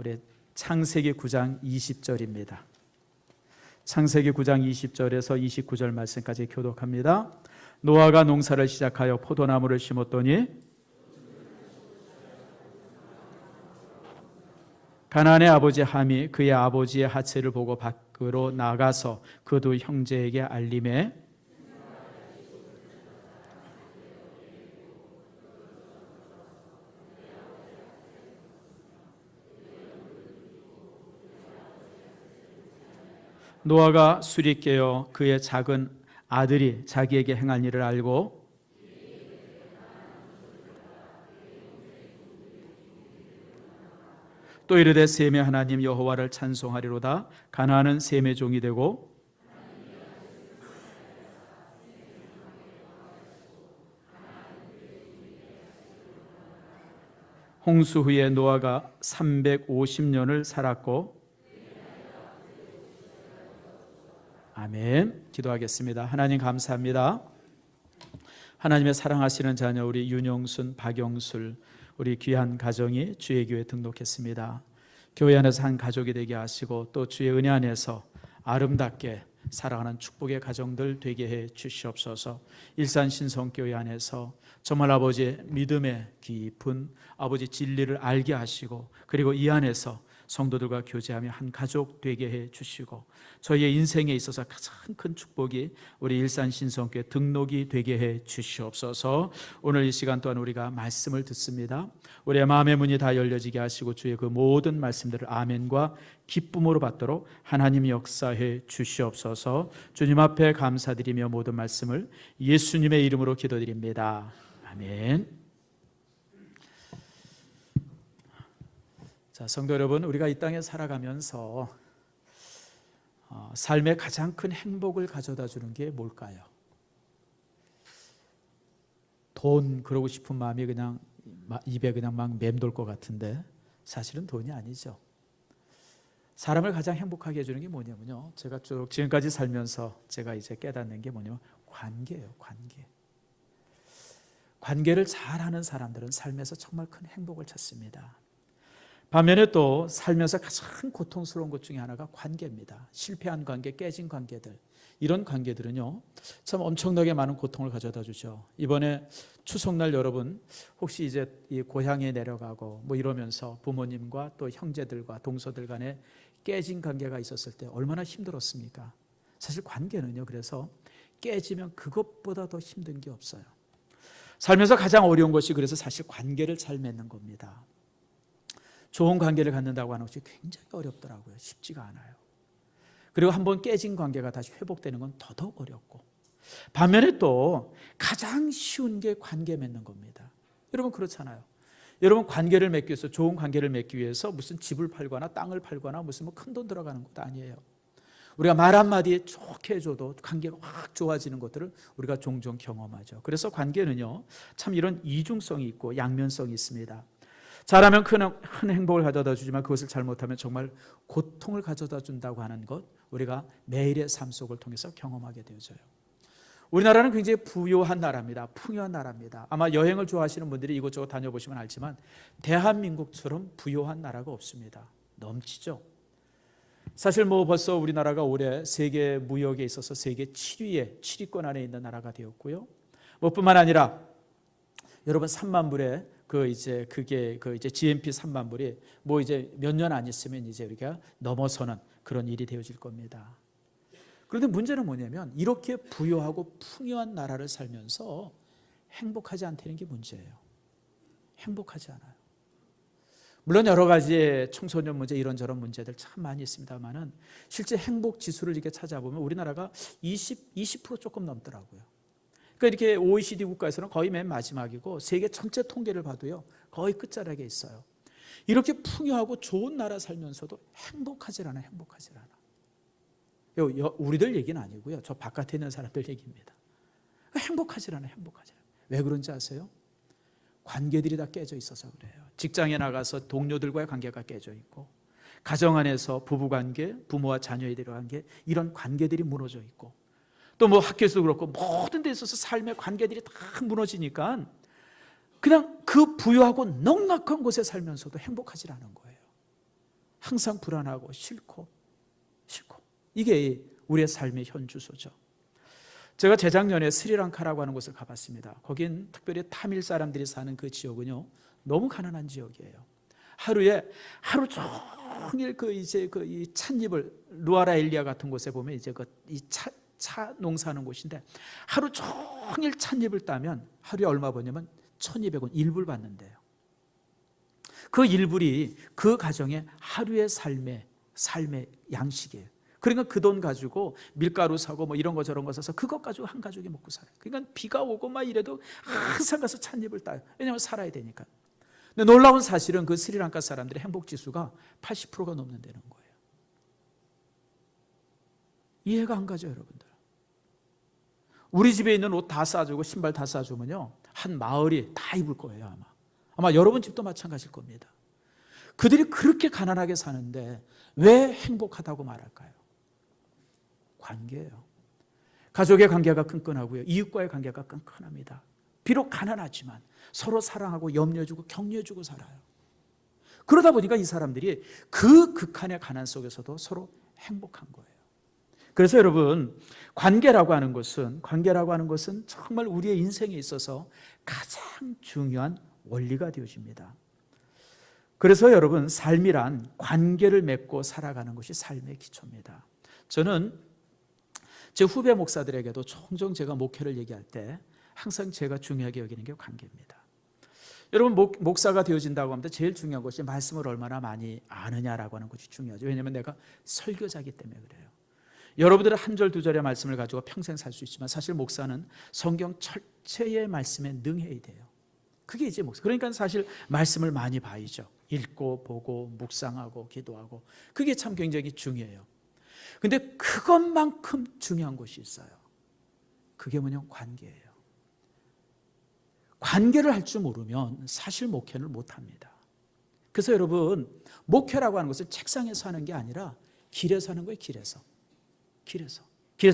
우리 창세기 9장 20절입니다. 창세기 9장 20절에서 29절 말씀까지 교독합니다. 노아가 농사를 시작하여 포도나무를 심었더니 가나안의 아버지 함이 그의 아버지의 하체를 보고 밖으로 나가서 그 두 형제에게 알림해 노아가 술이 깨어 그의 작은 아들이 자기에게 행한 일을 알고 또 이르되 셈의 하나님 여호와를 찬송하리로다. 가나안은 셈의 종이 되고 홍수 후에 노아가 350년을 살았고 아멘. 기도하겠습니다. 하나님 감사합니다. 하나님의 사랑하시는 자녀 우리 윤영순, 박영술 우리 귀한 가정이 주의 교회에 등록했습니다. 교회 안에서 한 가족이 되게 하시고 또 주의 은혜 안에서 아름답게 살아가는 축복의 가정들 되게 해 주시옵소서. 일산신성교회 안에서 정말 아버지의 믿음의 깊은 아버지 진리를 알게 하시고 그리고 이 안에서 성도들과 교제하며 한 가족 되게 해 주시고 저희의 인생에 있어서 가장 큰 축복이 우리 일산신성교회 등록이 되게 해 주시옵소서. 오늘 이 시간 또한 우리가 말씀을 듣습니다. 우리의 마음의 문이 다 열려지게 하시고 주의 그 모든 말씀들을 아멘과 기쁨으로 받도록 하나님 역사해 주시옵소서. 주님 앞에 감사드리며 모든 말씀을 예수님의 이름으로 기도드립니다. 아멘. 자, 성도 여러분, 우리가 이 땅에 살아가면서 삶의 가장 큰 행복을 가져다 주는 게 뭘까요? 돈 그러고 싶은 마음이 그냥 입에 그냥 막 맴돌 것 같은데 사실은 돈이 아니죠. 사람을 가장 행복하게 해주는 게 뭐냐면요, 제가 쭉 지금까지 살면서 제가 이제 깨닫는 게 뭐냐면 관계예요. 관계를 잘하는 사람들은 삶에서 정말 큰 행복을 찾습니다. 반면에 또 살면서 가장 고통스러운 것 중에 하나가 관계입니다. 실패한 관계, 깨진 관계들, 이런 관계들은요 참 엄청나게 많은 고통을 가져다 주죠. 이번에 추석날 여러분 혹시 이제 이 고향에 내려가고 뭐 이러면서 부모님과 또 형제들과 동서들 간에 깨진 관계가 있었을 때 얼마나 힘들었습니까? 사실 관계는요, 그래서 깨지면 그것보다 더 힘든 게 없어요. 살면서 가장 어려운 것이 그래서 사실 관계를 잘 맺는 겁니다. 좋은 관계를 갖는다고 하는 것이 굉장히 어렵더라고요. 쉽지가 않아요. 그리고 한번 깨진 관계가 다시 회복되는 건 더더욱 어렵고, 반면에 또 가장 쉬운 게 관계 맺는 겁니다. 여러분 그렇잖아요. 여러분 관계를 맺기 위해서, 좋은 관계를 맺기 위해서 무슨 집을 팔거나 땅을 팔거나 무슨 뭐 큰 돈 들어가는 것도 아니에요. 우리가 말 한마디에 좋게 해줘도 관계가 확 좋아지는 것들을 우리가 종종 경험하죠. 그래서 관계는요 참 이런 이중성이 있고 양면성이 있습니다. 잘하면 큰 행복을 가져다 주지만 그것을 잘못하면 정말 고통을 가져다 준다고 하는 것, 우리가 매일의 삶 속을 통해서 경험하게 되어져요. 우리나라는 굉장히 부유한 나라입니다. 풍요한 나라입니다. 아마 여행을 좋아하시는 분들이 이곳저곳 다녀보시면 알지만 대한민국처럼 부유한 나라가 없습니다. 넘치죠. 사실 뭐 벌써 우리나라가 올해 세계 무역에 있어서 세계 7위권 안에 있는 나라가 되었고요. 뿐만 아니라 여러분 3만 불에 그게 GNP 3만 불이 뭐 이제 몇 년 안 있으면 이제 우리가 넘어서는 그런 일이 되어질 겁니다. 그런데 문제는 뭐냐면 이렇게 부유하고 풍요한 나라를 살면서 행복하지 않다는 게 문제예요. 행복하지 않아요. 물론 여러 가지 청소년 문제 이런저런 문제들 참 많이 있습니다만은 실제 행복 지수를 이렇게 찾아보면 우리나라가 20% 조금 넘더라고요. 그러니까 이렇게 OECD 국가에서는 거의 맨 마지막이고 세계 전체 통계를 봐도요 거의 끝자락에 있어요. 이렇게 풍요하고 좋은 나라 살면서도 행복하지 않아. 우리들 얘기는 아니고요, 저 바깥에 있는 사람들 얘기입니다. 행복하지 않아. 왜 그런지 아세요? 관계들이 다 깨져 있어서 그래요. 직장에 나가서 동료들과의 관계가 깨져 있고, 가정 안에서 부부관계, 부모와 자녀에 대한 관계, 이런 관계들이 무너져 있고, 또 뭐 학교에서도 그렇고 모든 데 있어서 삶의 관계들이 다 무너지니까 그냥 그 부유하고 넉넉한 곳에 살면서도 행복하지 않은 거예요. 항상 불안하고 싫고 이게 우리의 삶의 현주소죠. 제가 재작년에 스리랑카라고 하는 곳을 가봤습니다. 거긴 특별히 타밀 사람들이 사는 그 지역은요, 너무 가난한 지역이에요. 하루 종일 이 찻잎을 루아라엘리아 같은 곳에 보면 이제 차 농사하는 곳인데 하루 종일 찻잎을 따면 하루에 얼마 버냐면 1,200원 일불 받는데요. 그 일불이 그 가정의 하루의 삶의 양식이에요. 그러니까 그 돈 가지고 밀가루 사고 뭐 이런 거 저런 거 사서 그것 가지고 한 가족이 먹고 살아요. 그러니까 비가 오고 막 이래도 항상 가서 찻잎을 따요. 왜냐하면 살아야 되니까. 근데 놀라운 사실은 그 스리랑카 사람들의 행복 지수가 80%가 넘는다는 거예요. 이해가 안 가죠, 여러분들. 우리 집에 있는 옷 다 싸주고 신발 다 싸주면요, 한 마을이 다 입을 거예요. 아마 여러분 집도 마찬가지일 겁니다. 그들이 그렇게 가난하게 사는데 왜 행복하다고 말할까요? 관계예요. 가족의 관계가 끈끈하고요, 이웃과의 관계가 끈끈합니다. 비록 가난하지만 서로 사랑하고 염려주고 격려주고 살아요. 그러다 보니까 이 사람들이 그 극한의 가난 속에서도 서로 행복한 거예요. 그래서 여러분, 관계라고 하는 것은 정말 우리의 인생에 있어서 가장 중요한 원리가 되어집니다. 그래서 여러분, 삶이란 관계를 맺고 살아가는 것이 삶의 기초입니다. 저는 제 후배 목사들에게도 종종 제가 목회를 얘기할 때 항상 제가 중요하게 여기는 게 관계입니다. 여러분, 목사가 되어진다고 하면 제일 중요한 것이 말씀을 얼마나 많이 아느냐라고 하는 것이 중요하죠. 왜냐하면 내가 설교자이기 때문에 그래요. 여러분들은 한 절 두 절의 말씀을 가지고 평생 살 수 있지만 사실 목사는 성경 전체의 말씀에 능해야 돼요. 그게 이제 목사. 그러니까 사실 말씀을 많이 봐야죠. 읽고 보고 묵상하고 기도하고, 그게 참 굉장히 중요해요. 근데 그것만큼 중요한 것이 있어요. 그게 뭐냐면 관계예요. 관계를 할 줄 모르면 사실 목회를 못합니다. 그래서 여러분, 목회라고 하는 것은 책상에서 하는 게 아니라 길에서 하는 거예요. 길에서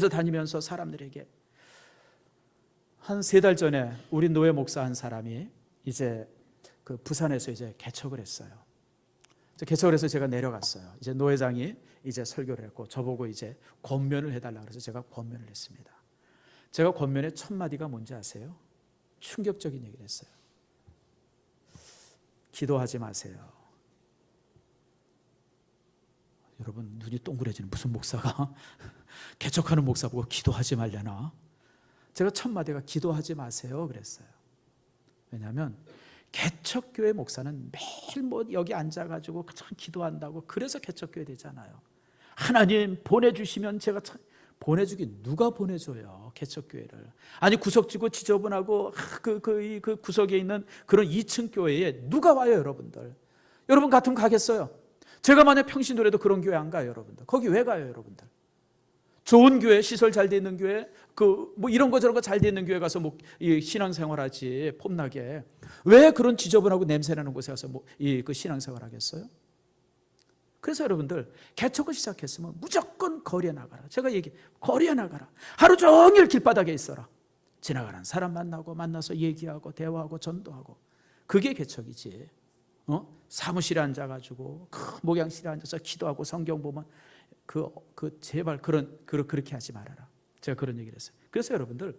다니면서 사람들에게. 한 3달 전에 우리 노예 목사 한 사람이 이제 그 부산에서 이제 개척을 했어요. 개척을 해서 제가 내려갔어요. 이제 노회장이 이제 설교를 했고 저보고 이제 권면을 해달라고 해서 제가 권면을 했습니다. 제가 권면의 첫 마디가 뭔지 아세요? 충격적인 얘기를 했어요. 기도하지 마세요. 여러분, 눈이 동그래지는, 무슨 목사가 개척하는 목사 보고 기도하지 말려나? 제가 첫 마디가 기도하지 마세요 그랬어요. 왜냐하면 개척교회 목사는 매일 뭐 여기 앉아가지고 참 기도한다고 그래서 개척교회 되잖아요. 하나님 보내주시면 제가 참, 보내주긴 누가 보내줘요, 개척교회를. 아니, 구석지고 지저분하고 그 구석에 있는 그런 2층 교회에 누가 와요, 여러분들? 여러분 같으면 가겠어요? 제가 만약 평신도래도 그런 교회 안 가요, 여러분들. 거기 왜 가요, 여러분들? 좋은 교회, 시설 잘 돼 있는 교회, 뭐 이런 거 저런 거 잘 돼 있는 교회 가서 뭐 신앙생활하지, 폼나게. 왜 그런 지저분하고 냄새나는 곳에 가서 그 신앙생활 하겠어요? 그래서 여러분들, 개척을 시작했으면 무조건 거리에 나가라. 제가 거리에 나가라. 하루 종일 길바닥에 있어라. 지나가는 사람 만나서 얘기하고 대화하고 전도하고. 그게 개척이지. 사무실에 앉아가지고 목양실에 앉아서 기도하고 성경 보면 제발 그렇게 하지 말아라. 제가 그런 얘기를 했어요. 그래서 여러분들,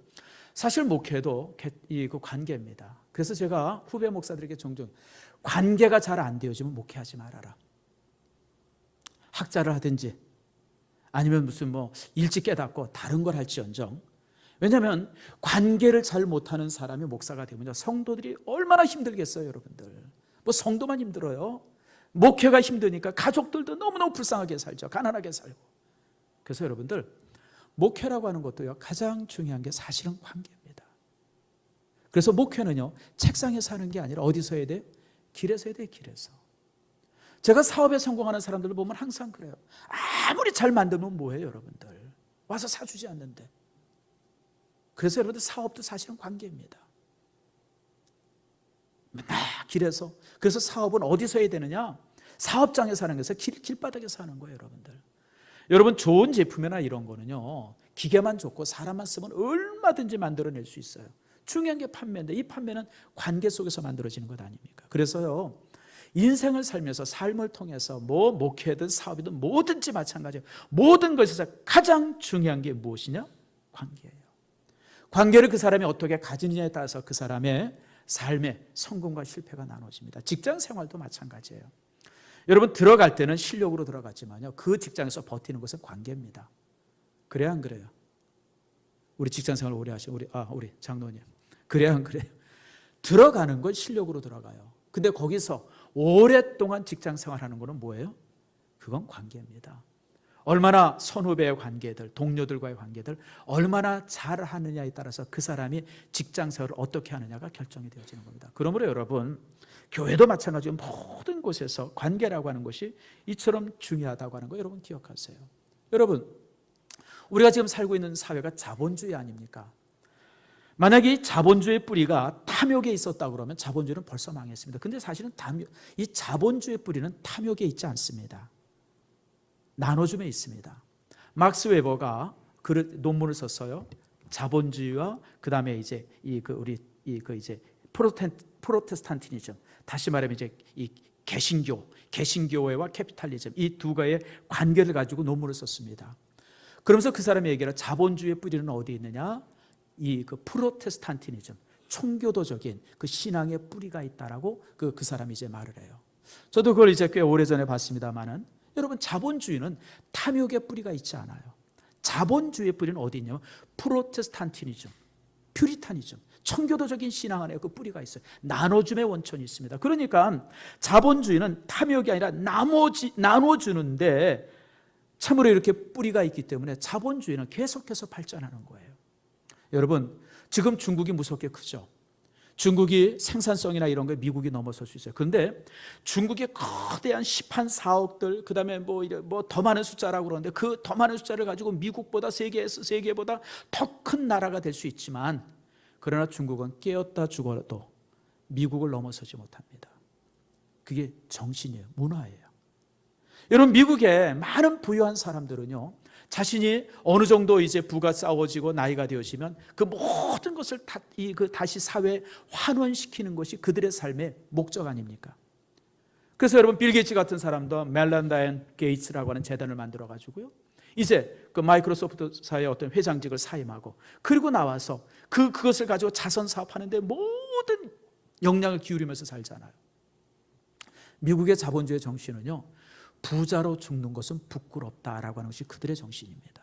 사실 목회도 그 관계입니다. 그래서 제가 후배 목사들에게 종종 관계가 잘 안 되어지면 목회하지 말아라. 학자를 하든지 아니면 무슨 일찍 깨닫고 다른 걸 할지언정. 왜냐하면 관계를 잘 못하는 사람이 목사가 되면 성도들이 얼마나 힘들겠어요, 여러분들. 성도만 힘들어요. 목회가 힘드니까 가족들도 너무너무 불쌍하게 살죠. 가난하게 살고. 그래서 여러분들, 목회라고 하는 것도요, 가장 중요한 게 사실은 관계입니다. 그래서 목회는요, 책상에서 하는 게 아니라 어디서 해야 돼요? 길에서 해야 돼요, 길에서. 제가 사업에 성공하는 사람들을 보면 항상 그래요. 아무리 잘 만들면 뭐해요, 여러분들? 와서 사주지 않는데. 그래서 여러분들, 사업도 사실은 관계입니다. 길에서. 그래서 사업은 어디서 해야 되느냐? 사업장에서 하는 것은 길바닥에서 하는 거예요, 여러분들. 여러분, 좋은 제품이나 이런 거는요, 기계만 좋고 사람만 쓰면 얼마든지 만들어낼 수 있어요. 중요한 게 판매인데 이 판매는 관계 속에서 만들어지는 것 아닙니까? 그래서요, 인생을 살면서 삶을 통해서 뭐 목회든 사업이든 뭐든지 마찬가지예요. 모든 것에서 가장 중요한 게 무엇이냐? 관계예요. 관계를 그 사람이 어떻게 가지느냐에 따라서 그 사람의 삶의 성공과 실패가 나눠집니다. 직장 생활도 마찬가지예요. 여러분 들어갈 때는 실력으로 들어갔지만요, 그 직장에서 버티는 것은 관계입니다. 그래야 안 그래요? 우리 직장 생활 오래 하신 우리 장로님, 그래야 안 그래요? 들어가는 건 실력으로 들어가요. 근데 거기서 오랫동안 직장 생활하는 거는 뭐예요? 그건 관계입니다. 얼마나 선후배의 관계들, 동료들과의 관계들 얼마나 잘하느냐에 따라서 그 사람이 직장 생활을 어떻게 하느냐가 결정이 되어지는 겁니다. 그러므로 여러분, 교회도 마찬가지로 모든 곳에서 관계라고 하는 것이 이처럼 중요하다고 하는 거 여러분 기억하세요. 여러분, 우리가 지금 살고 있는 사회가 자본주의 아닙니까? 만약에 이 자본주의 뿌리가 탐욕에 있었다 그러면 자본주의는 벌써 망했습니다. 근데 사실은 이 자본주의 뿌리는 탐욕에 있지 않습니다. 나눠줌에 있습니다. 막스 웨버가 논문을 썼어요. 자본주의와 그다음에 이제 이제 프로테스탄티니즘, 다시 말하면 이제 이 개신교회와 캐피탈리즘, 이 두 가지의 관계를 가지고 논문을 썼습니다. 그러면서 그 사람이 얘기하는 자본주의의 뿌리는 어디에 있느냐? 그 프로테스탄티니즘, 총교도적인 그 신앙의 뿌리가 있다라고 그 사람이 이제 말을 해요. 저도 그걸 이제 꽤 오래전에 봤습니다만은, 여러분 자본주의는 탐욕의 뿌리가 있지 않아요. 자본주의의 뿌리는 어디 있냐면 프로테스탄티니즘, 퓨리타니즘, 청교도적인 신앙 안에 그 뿌리가 있어요. 나눠줌의 원천이 있습니다. 그러니까 자본주의는 탐욕이 아니라 나눠주는데 참으로 이렇게 뿌리가 있기 때문에 자본주의는 계속해서 발전하는 거예요. 여러분, 지금 중국이 무섭게 크죠. 중국이 생산성이나 이런 거에 미국이 넘어설 수 있어요. 그런데 중국의 거대한 시판 사업들, 그 다음에 뭐 더 많은 숫자라고 그러는데 그 더 많은 숫자를 가지고 미국보다 세계보다 더 큰 나라가 될 수 있지만, 그러나 중국은 깨었다 죽어도 미국을 넘어서지 못합니다. 그게 정신이에요. 문화예요. 여러분, 미국의 많은 부유한 사람들은요, 자신이 어느 정도 이제 부가 쌓아지고 나이가 되어지면 그 모든 것을 다시 사회에 환원시키는 것이 그들의 삶의 목적 아닙니까? 그래서 여러분, 빌 게이츠 같은 사람도 멜란다 앤 게이츠라고 하는 재단을 만들어 가지고요, 이제 그 마이크로소프트사의 어떤 회장직을 사임하고, 그리고 나와서 그것을 가지고 자선 사업하는데 모든 역량을 기울이면서 살잖아요. 미국의 자본주의 정신은요, 부자로 죽는 것은 부끄럽다라고 하는 것이 그들의 정신입니다.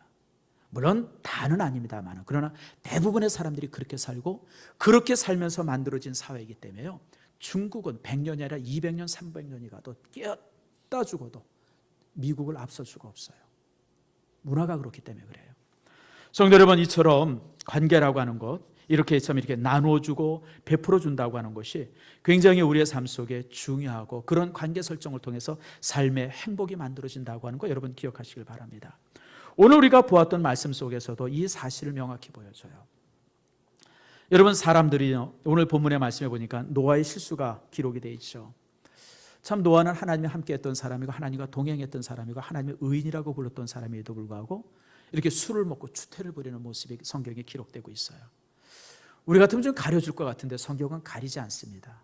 물론 다는 아닙니다만, 그러나 대부분의 사람들이 그렇게 살고 그렇게 살면서 만들어진 사회이기 때문에요, 중국은 100년이 아니라 200년, 300년이 가도 깨었다 죽어도 미국을 앞설 수가 없어요. 문화가 그렇기 때문에 그래요. 성도 여러분, 이처럼 관계라고 하는 것, 이렇게 나눠주고 베풀어준다고 하는 것이 굉장히 우리의 삶 속에 중요하고, 그런 관계 설정을 통해서 삶의 행복이 만들어진다고 하는 거 여러분 기억하시길 바랍니다. 오늘 우리가 보았던 말씀 속에서도 이 사실을 명확히 보여줘요. 여러분, 사람들이 오늘 본문의 말씀에 보니까 노아의 실수가 기록이 되어 있죠. 참, 노아는 하나님과 함께했던 사람이고 하나님과 동행했던 사람이고 하나님의 의인이라고 불렀던 사람에도 불구하고 이렇게 술을 먹고 추태를 벌이는 모습이 성경에 기록되고 있어요. 우리 같으면 좀 가려줄 것 같은데 성경은 가리지 않습니다.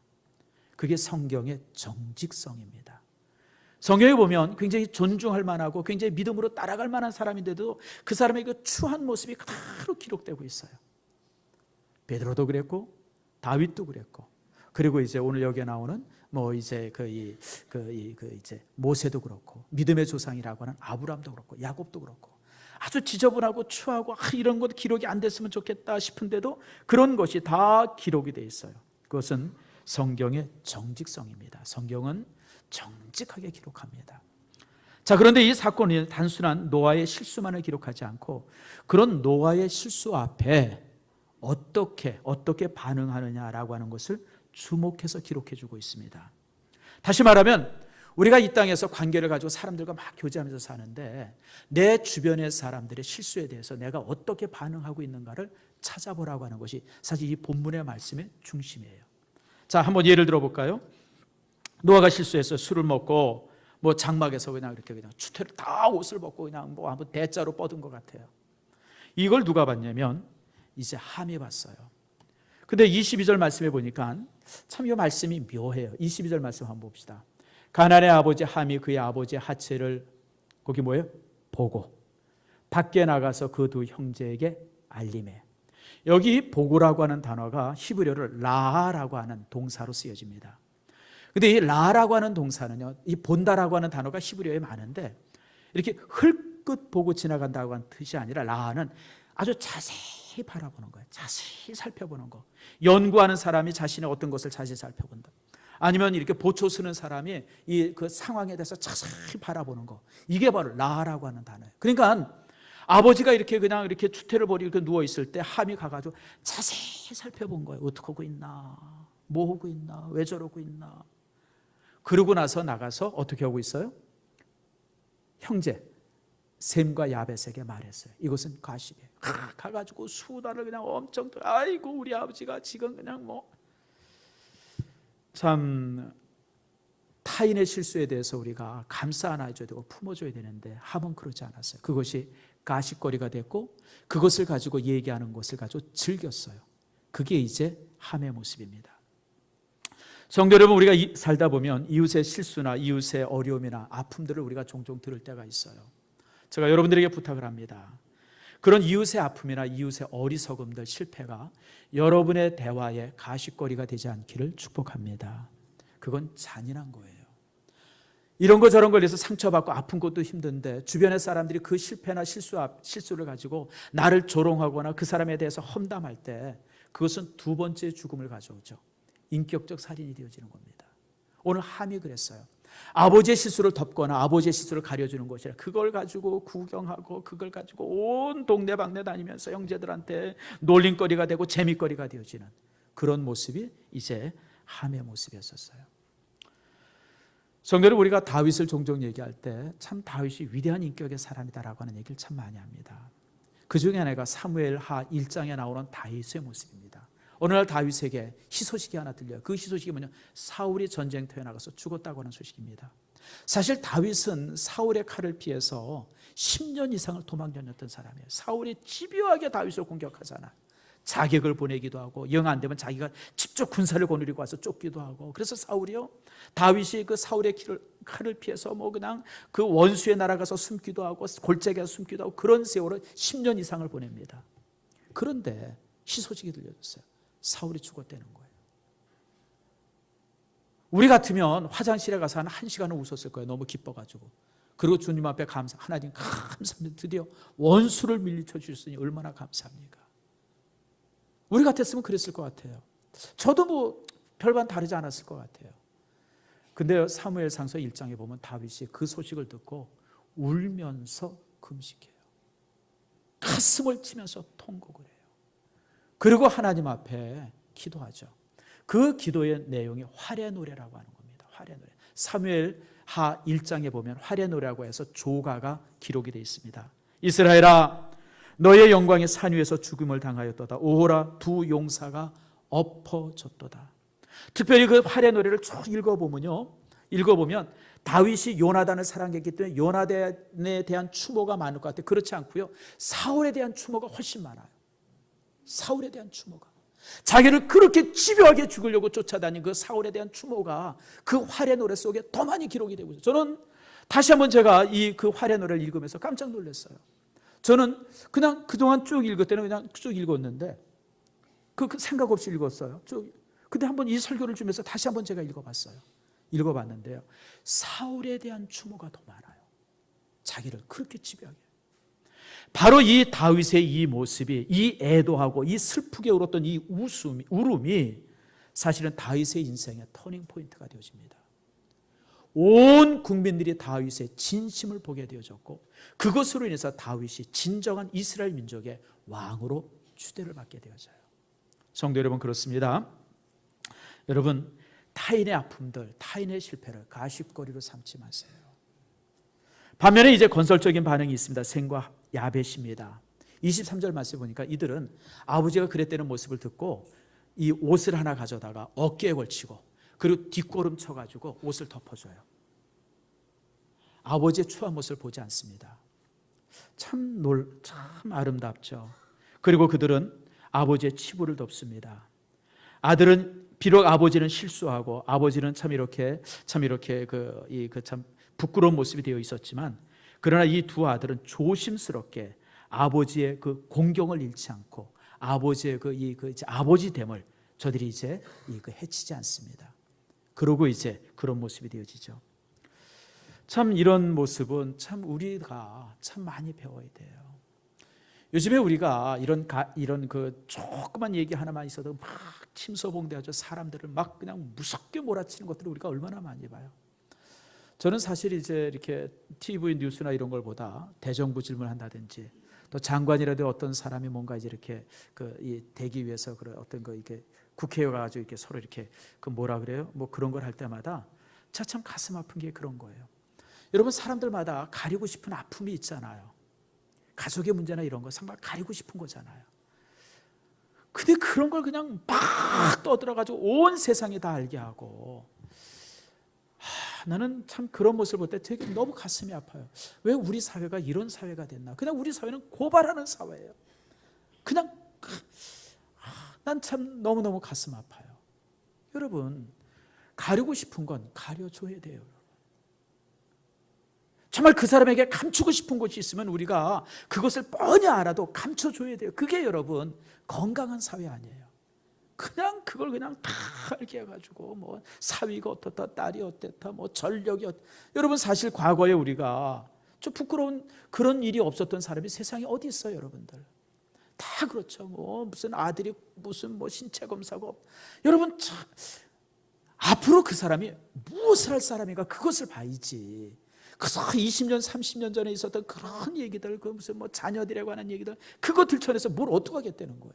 그게 성경의 정직성입니다. 성경에 보면 굉장히 존중할 만하고 굉장히 믿음으로 따라갈 만한 사람인데도 그 사람의 그 추한 모습이 그대로 기록되고 있어요. 베드로도 그랬고 다윗도 그랬고, 그리고 이제 오늘 여기에 나오는 이제 이제 모세도 그렇고, 믿음의 조상이라고 하는 아브라함도 그렇고 야곱도 그렇고, 아주 지저분하고 추하고 이런 것 기록이 안 됐으면 좋겠다 싶은데도 그런 것이 다 기록이 돼 있어요. 그것은 성경의 정직성입니다. 성경은 정직하게 기록합니다. 자, 그런데 이 사건이 단순한 노아의 실수만을 기록하지 않고 그런 노아의 실수 앞에 어떻게 반응하느냐라고 하는 것을 주목해서 기록해 주고 있습니다. 다시 말하면 우리가 이 땅에서 관계를 가지고 사람들과 막 교제하면서 사는데 내 주변의 사람들의 실수에 대해서 내가 어떻게 반응하고 있는가를 찾아보라고 하는 것이 사실 이 본문의 말씀의 중심이에요. 자, 한번 예를 들어볼까요? 노아가 실수해서 술을 먹고 장막에서 그냥 추태를 다 옷을 벗고 그냥 한번 대자로 뻗은 것 같아요. 이걸 누가 봤냐면 이제 함이 봤어요. 근데 22절 말씀에 보니까 참 이 말씀이 묘해요. 22절 말씀 한번 봅시다. 가나안의 아버지 함이 그의 아버지의 하체를 거기 뭐예요? 보고 밖에 나가서 그 두 형제에게 알림해. 여기 보고라고 하는 단어가 히브리어를 라라고 하는 동사로 쓰여집니다. 근데 이 라라고 하는 동사는요, 이 본다라고 하는 단어가 히브리어에 많은데 이렇게 흘끗 보고 지나간다고 하는 뜻이 아니라 라는 아주 자세히 바라보는 거예요. 자세히 살펴보는 거. 연구하는 사람이 자신의 어떤 것을 자세히 살펴본다. 아니면 이렇게 보초 쓰는 사람이 이 그 상황에 대해서 자세히 바라보는 거. 이게 바로 라라고 하는 단어예요. 그러니까 아버지가 이렇게 그냥 이렇게 추태를 벌이고 이렇게 누워 있을 때 함이 가가지고 자세히 살펴본 거예요. 어떻게 하고 있나, 뭐 하고 있나, 왜 저러고 있나. 그러고 나서 나가서 어떻게 하고 있어요? 형제 셈과 야벳에게 말했어요. 이것은 가십이에요. 가가지고 수다를 그냥 엄청 아이고 우리 아버지가 지금 그냥 참 타인의 실수에 대해서 우리가 감싸 안아줘야 되고 품어줘야 되는데 함은 그러지 않았어요. 그것이 가십거리가 됐고 그것을 가지고 얘기하는 것을 가지고 즐겼어요. 그게 이제 함의 모습입니다. 성도 여러분, 우리가 살다 보면 이웃의 실수나 이웃의 어려움이나 아픔들을 우리가 종종 들을 때가 있어요. 제가 여러분들에게 부탁을 합니다. 그런 이웃의 아픔이나 이웃의 어리석음들, 실패가 여러분의 대화에 가십거리가 되지 않기를 축복합니다. 그건 잔인한 거예요. 이런 거 저런 걸 해서 상처받고 아픈 것도 힘든데 주변의 사람들이 그 실패나 실수를 가지고 나를 조롱하거나 그 사람에 대해서 험담할 때 그것은 두 번째 죽음을 가져오죠. 인격적 살인이 되어지는 겁니다. 오늘 함이 그랬어요. 아버지의 실수를 덮거나 아버지의 실수를 가려주는 것이라 그걸 가지고 구경하고 그걸 가지고 온 동네방네 다니면서 형제들한테 놀림거리가 되고 재미거리가 되어지는 그런 모습이 이제 함의 모습이었어요. 성도 여러분, 우리가 다윗을 종종 얘기할 때 참 다윗이 위대한 인격의 사람이다라고 하는 얘기를 참 많이 합니다. 그 중에 하나가 사무엘하 1장에 나오는 다윗의 모습입니다. 어느 날 다윗에게 희소식이 하나 들려요. 그 희소식이 뭐냐? 사울이 전쟁터에 나가서 죽었다고 하는 소식입니다. 사실 다윗은 사울의 칼을 피해서 10년 이상을 도망 다녔던 사람이에요. 사울이 집요하게 다윗을 공격하잖아. 자객을 보내기도 하고 영 안 되면 자기가 직접 군사를 거느리고 와서 쫓기도 하고. 그래서 사울이요, 다윗이 그 사울의 칼을 피해서 그냥 그 원수의 나라 가서 숨기도 하고 골짜기에 숨기도 하고 그런 세월을 10년 이상을 보냅니다. 그런데 희소식이 들려졌어요. 사울이 죽었다는 거예요. 우리 같으면 화장실에 가서 한 1시간은 웃었을 거예요. 너무 기뻐가지고. 그리고 주님 앞에 하나님 감사합니다. 드디어 원수를 밀리쳐 주셨으니 얼마나 감사합니까? 우리 같았으면 그랬을 것 같아요. 저도 별반 다르지 않았을 것 같아요. 근데 사무엘상서 1장에 보면 다윗이 그 소식을 듣고 울면서 금식해요. 가슴을 치면서 통곡을 해요. 그리고 하나님 앞에 기도하죠. 그 기도의 내용이 활의 노래라고 하는 겁니다. 활의 노래. 사무엘하 1장에 보면 활의 노래라고 해서 조가가 기록이 되어 있습니다. 이스라엘아, 너의 영광이 산 위에서 죽음을 당하였도다. 오호라, 두 용사가 엎어졌도다. 특별히 그 활의 노래를 쭉 읽어보면 다윗이 요나단을 사랑했기 때문에 요나단에 대한 추모가 많을 것 같아요. 그렇지 않고요, 사울에 대한 추모가 훨씬 많아요. 사울에 대한 추모가, 자기를 그렇게 집요하게 죽이려고 쫓아다닌 그 사울에 대한 추모가 그 활의 노래 속에 더 많이 기록이 되고 있어요. 저는 다시 한번 제가 그 활의 노래를 읽으면서 깜짝 놀랐어요. 저는 그냥 그동안 쭉 읽을 때는 그냥 쭉 읽었는데 그 생각 없이 읽었어요. 근데 한번 이 설교를 주면서 다시 한번 제가 읽어봤는데요, 사울에 대한 추모가 더 많아요. 자기를 그렇게 집요하게. 바로 이 다윗의 이 모습이, 이 애도하고 이 슬프게 울었던 이 울음이 사실은 다윗의 인생의 터닝 포인트가 되어집니다. 온 국민들이 다윗의 진심을 보게 되어졌고 그것으로 인해서 다윗이 진정한 이스라엘 민족의 왕으로 추대를 받게 되어져요. 성도 여러분, 그렇습니다. 여러분, 타인의 아픔들, 타인의 실패를 가십거리로 삼지 마세요. 반면에 이제 건설적인 반응이 있습니다. 셈과 야벳입니다. 23절 말씀에 보니까 이들은 아버지가 그랬다는 모습을 듣고 이 옷을 하나 가져다가 어깨에 걸치고 그리고 뒷걸음 쳐가지고 옷을 덮어줘요. 아버지의 추한 모습을 보지 않습니다. 참 아름답죠. 그리고 그들은 아버지의 치부를 덮습니다. 아들은 비록 아버지는 실수하고 아버지는 참 이렇게 참 부끄러운 모습이 되어 있었지만, 그러나 이 두 아들은 조심스럽게 아버지의 그 공경을 잃지 않고 아버지의 이제 아버지됨을 저들이 이제 해치지 않습니다. 그러고 이제 그런 모습이 되어지죠. 참 이런 모습은 참 우리가 참 많이 배워야 돼요. 요즘에 우리가 이런 그 조그만 얘기 하나만 있어도 막 침소봉대하죠. 사람들을 막 그냥 무섭게 몰아치는 것들을 우리가 얼마나 많이 봐요. 저는 사실 이제 이렇게 TV 뉴스나 이런 걸 보다 대정부 질문한다든지 또 장관이라도 어떤 사람이 뭔가 이제 이렇게 이 되기 위해서 그런 어떤 이게 국회에 가가지고 이렇게 서로 이렇게 뭐라 그래요? 뭐 그런 걸 할 때마다 참 가슴 아픈 게 그런 거예요. 여러분, 사람들마다 가리고 싶은 아픔이 있잖아요. 가족의 문제나 이런 거 정말 가리고 싶은 거잖아요. 근데 그런 걸 그냥 막 떠들어가지고 온 세상이 다 알게 하고, 나는 참 그런 모습을 볼 때 되게 너무 가슴이 아파요. 왜 우리 사회가 이런 사회가 됐나? 그냥 우리 사회는 고발하는 사회예요. 그냥 난 참 너무너무 가슴 아파요. 여러분, 가리고 싶은 건 가려줘야 돼요. 정말 그 사람에게 감추고 싶은 것이 있으면 우리가 그것을 뻔히 알아도 감춰줘야 돼요. 그게 여러분 건강한 사회 아니에요. 그냥 그걸 그냥 다 알게 해가지고 뭐 사위가 어떻다, 딸이 어땠다, 뭐 전력이 여러분, 사실 과거에 우리가 좀 부끄러운 그런 일이 없었던 사람이 세상에 어디 있어요, 여러분들? 다 그렇죠. 뭐 무슨 아들이 무슨 뭐 신체 검사고, 여러분 참 앞으로 그 사람이 무엇을 할 사람인가 그것을 봐야지. 그래서 20년, 30년 전에 있었던 그런 얘기들, 그 무슨 뭐 자녀들에 관한 얘기들, 그거 들춰내서 뭘 어떻게 하겠다는 거예요.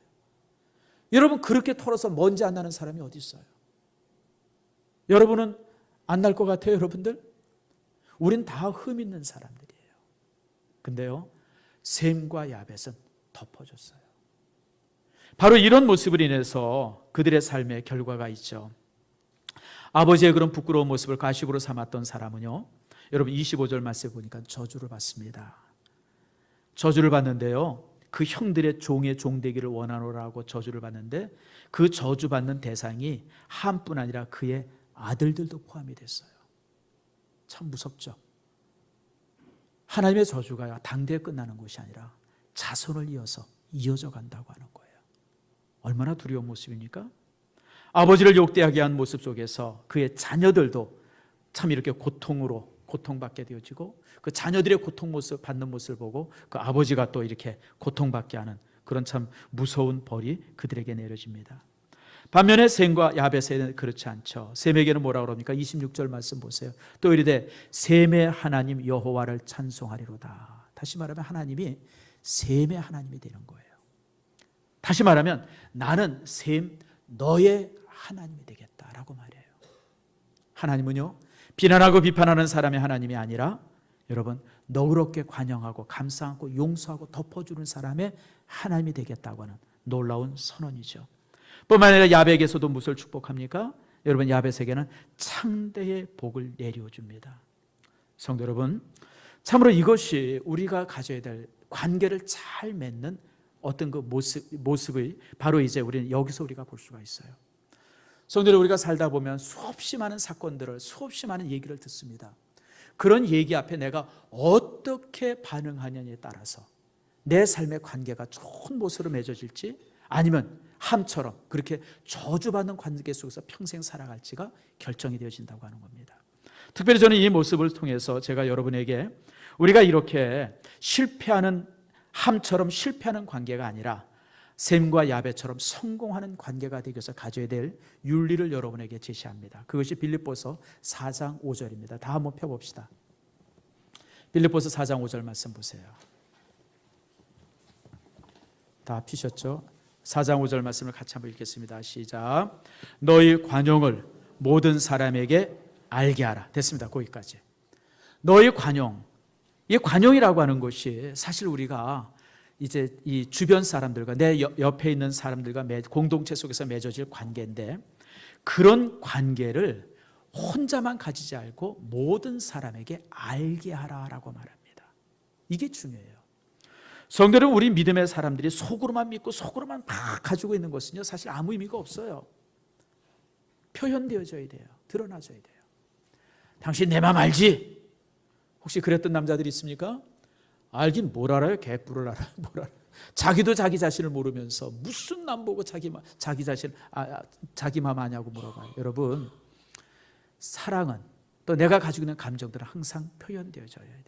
여러분, 그렇게 털어서 먼지 안 나는 사람이 어디 있어요? 여러분은 안 날 것 같아요, 여러분들? 우린 다 흠 있는 사람들이에요. 근데요, 셈과 야벳은 덮어줬어요. 바로 이런 모습을 인해서 그들의 삶의 결과가 있죠. 아버지의 그런 부끄러운 모습을 가식으로 삼았던 사람은요, 여러분 25절 말씀에 보니까 저주를 받습니다. 저주를 받는데요, 그 형들의 종의 종되기를 원하노라고 저주를 받는데, 그 저주받는 대상이 함뿐 아니라 그의 아들들도 포함이 됐어요. 참 무섭죠. 하나님의 저주가 당대에 끝나는 것이 아니라 자손을 이어서 이어져 간다고 하는 거예요. 얼마나 두려운 모습입니까? 아버지를 욕되하게 한 모습 속에서 그의 자녀들도 참 이렇게 고통받게 되어지고, 그 자녀들의 받는 모습을 보고 그 아버지가 또 이렇게 고통받게 하는 그런 참 무서운 벌이 그들에게 내려집니다. 반면에 셈과 야벳에는 그렇지 않죠. 셈에게는 뭐라고 그럽니까? 26절 말씀 보세요. 또 이르되 셈의 하나님 여호와를 찬송하리로다. 다시 말하면 하나님이 셈의 하나님이 되는 거예요. 다시 말하면 나는 셈 너의 하나님이 되겠다라고 말해요. 하나님은요, 비난하고 비판하는 사람의 하나님이 아니라 여러분 너그럽게 관용하고 감싸 안고 용서하고 덮어주는 사람의 하나님이 되겠다고 하는 놀라운 선언이죠. 뿐만 아니라 야벳에게서도 무엇을 축복합니까? 여러분, 야벳에게는 창대의 복을 내려줍니다. 성도 여러분, 참으로 이것이 우리가 가져야 될 관계를 잘 맺는 어떤 그 모습의 바로 이제 우리는 여기서 우리가 볼 수가 있어요. 성도 여러분, 우리가 살다 보면 수없이 많은 사건들을, 수없이 많은 얘기를 듣습니다. 그런 얘기 앞에 내가 어떻게 반응하느냐에 따라서 내 삶의 관계가 좋은 모습으로 맺어질지, 아니면 함처럼 그렇게 저주받는 관계 속에서 평생 살아갈지가 결정이 되어진다고 하는 겁니다. 특별히 저는 이 모습을 통해서 제가 여러분에게 우리가 이렇게 함처럼 실패하는 관계가 아니라 셈과 야벳처럼 성공하는 관계가 되기 위해서 가져야 될 윤리를 여러분에게 제시합니다. 그것이 빌립보서 4장 5절입니다. 다 한번 펴봅시다. 빌립보서 4장 5절 말씀 보세요. 다 피셨죠? 4장 5절 말씀을 같이 한번 읽겠습니다. 시작. 너희 관용을 모든 사람에게 알게 하라. 됐습니다. 거기까지. 너희 관용. 이 관용이라고 하는 것이 사실 우리가 이제 이 주변 사람들과 내 옆에 있는 사람들과 공동체 속에서 맺어질 관계인데, 그런 관계를 혼자만 가지지 않고 모든 사람에게 알게 하라라고 말합니다. 이게 중요해요. 성도는 우리 믿음의 사람들이 속으로만 믿고 속으로만 막 가지고 있는 것은요, 사실 아무 의미가 없어요. 표현되어져야 돼요. 드러나져야 돼요. 당신 내 맘 알지? 혹시 그랬던 남자들이 있습니까? 알긴 뭘 알아요? 개뿔을 알아요. 뭘 알아요? 자기도 자기 자신을 모르면서 무슨 남 보고 자기 맘 아냐고 물어봐요. 여러분, 사랑은 또 내가 가지고 있는 감정들은 항상 표현되어져야 돼요.